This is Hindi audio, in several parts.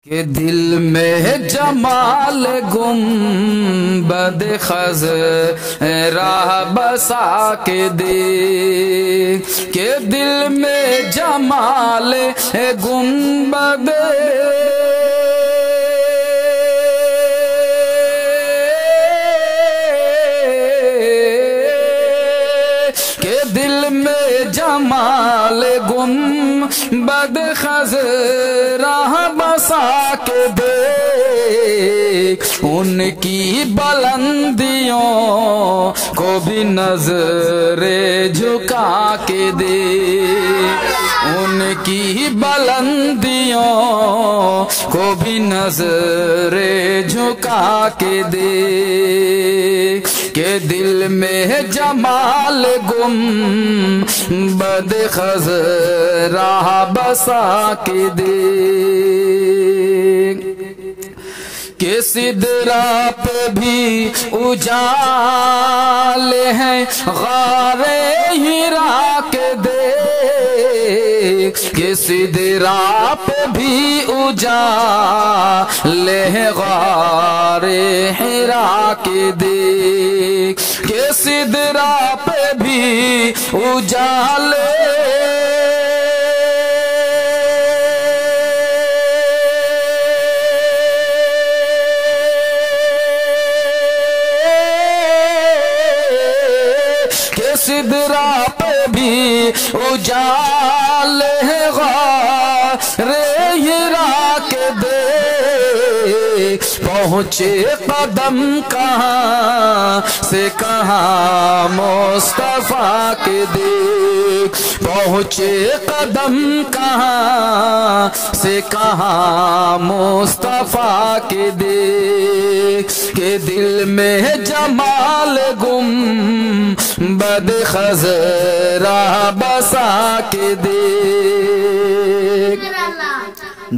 के दिल में जमाल गुंबद खज़रा बसा के दे, के दिल में जमाल गुंबद के दिल में जमाल गुंबद खज़रा बसा के दे, उनकी बुलंदियों को भी नजरे झुका के दे, उनकी बुलंदियों को भी नजरे झुका के दे, के दिल में जमाल गुंबद खज़रा बसा के दे, के सिदरा पे भी उजाले हैं गारे हीरा के दे, के सिदरा पे भी उजाले हैं गारे हीरा के दे, के सिदरा पे भी उजाले सिदरा पे भी उजाले गारे हीरा के दे, पहुँचे कदम कहाँ से कहाँ मुस्तफा के दे, पहुँचे कदम कहाँ से कहाँ मुस्तफा के दे, के दिल में जमाल गुंबद खज़रा बसा के दे।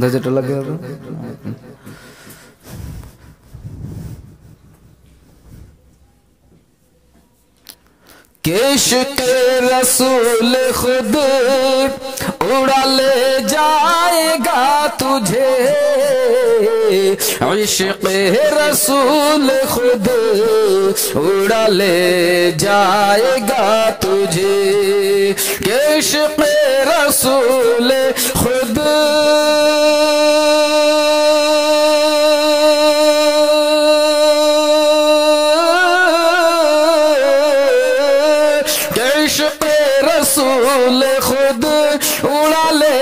दर्जा लग गया केश के रसूल खुद उड़ा ले जाएगा तुझे, इश्क़ रसूल खुद उड़ा ले जाएगा तुझे, इश्क़ रसूल खुद इश्क़ रसूल खुद उड़ा ले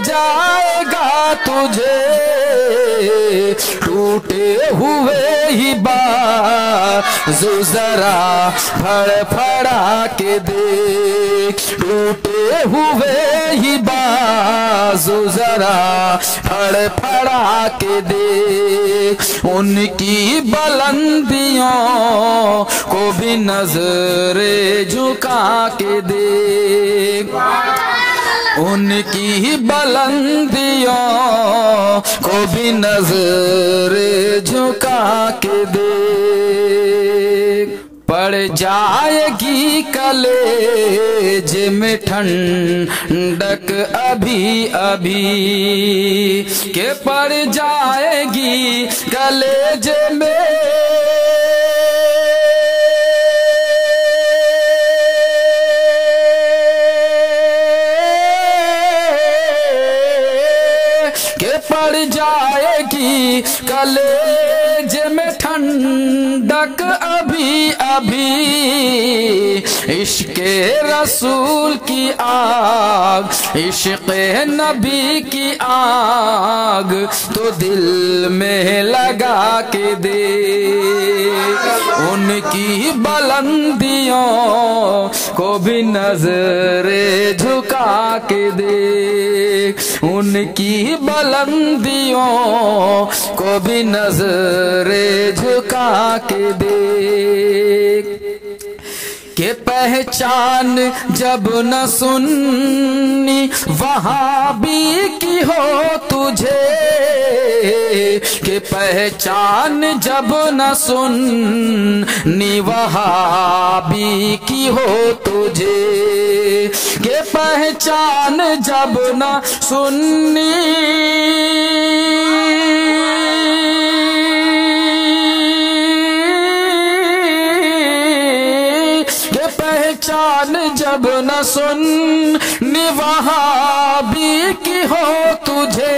जाएगा तुझे, टूटे हुए ही बाजू जरा फड़फड़ा के देख, टूटे हुए ही बाजू जरा फड़फड़ा के देख, उनकी बुलंदियों को भी नजरे झुका के देख, उनकी बुलंदियों को भी नजरे झुका के देख, पड़ जाएगी कलेज में ठंडक अभी अभी, के पड़ जाएगी कलेज में पड़ जाएगी कलेज में ठंडक अभी अभी, इश्क़ रसूल की आग, इश्क़ नबी की आग तो दिल में लगा के दे, उनकी बुलंदियों को भी नजरे झुका के दे, उनकी बुलंदियों को भी नजरे झुका के देख, के पहचान जब न सुन्नी वहाबी की हो तुझे, के पहचान जब न सुन्नी वहाबी की हो तुझे, के पहचान जब न सुन्नी पहचान जब न सुन वहाबी की हो तुझे,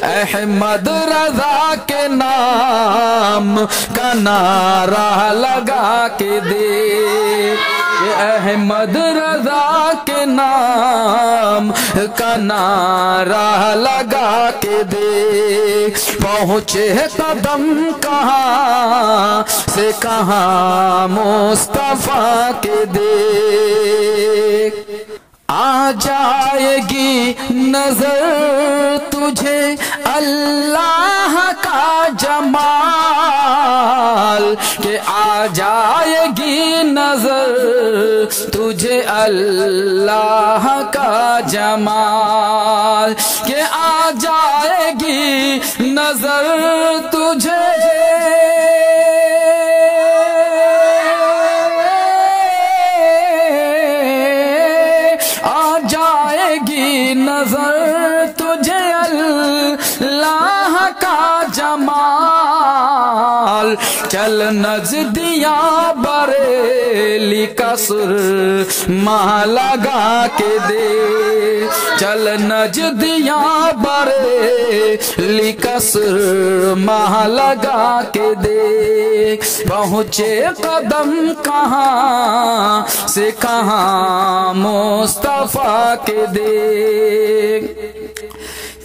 अहमद रजा के नाम का नारा लगा के दे, अहमद रजा के नाम का नारा लगा के दे। पहुँचे कदम कहाँ से कहाँ मुस्तफा के दे। आ जाएगी नजर तुझे अल्लाह का जमाल, के आ जाएगी नजर तुझे अल्लाह का जमाल, के आ जाएगी नजर तुझे नजर तुझे अल्लाह का जमाल। चल नजदिया बरेली का सुरमा लगा के दे, चल नजदिया बरेली का सुरमा लगा के दे। पहुँचे कदम कहाँ से कहाँ मुस्तफा के दे,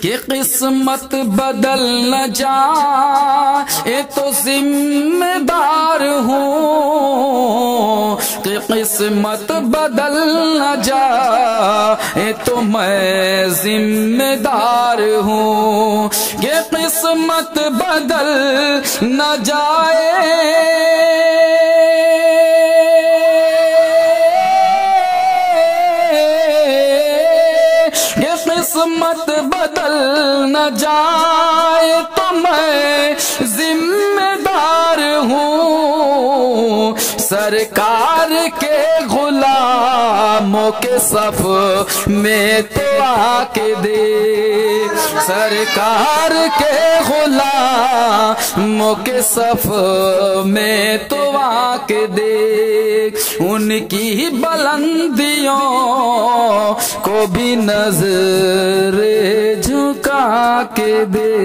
कि किस्मत बदल न जाए तो जिम्मेदार हूँ, कि किस्मत बदल न जाए तो मैं जिम्मेदार हूँ, कि किस्मत बदल न जाए किस्मत बदल न जाए तो मैं जिम्मेदार हूँ। सरकार के गुलामों के सफ में तो आके दे, सरकार के गुलामों के सफ में तो आके दे। उनकी बुलंदियों को भी नजर झुका के दे।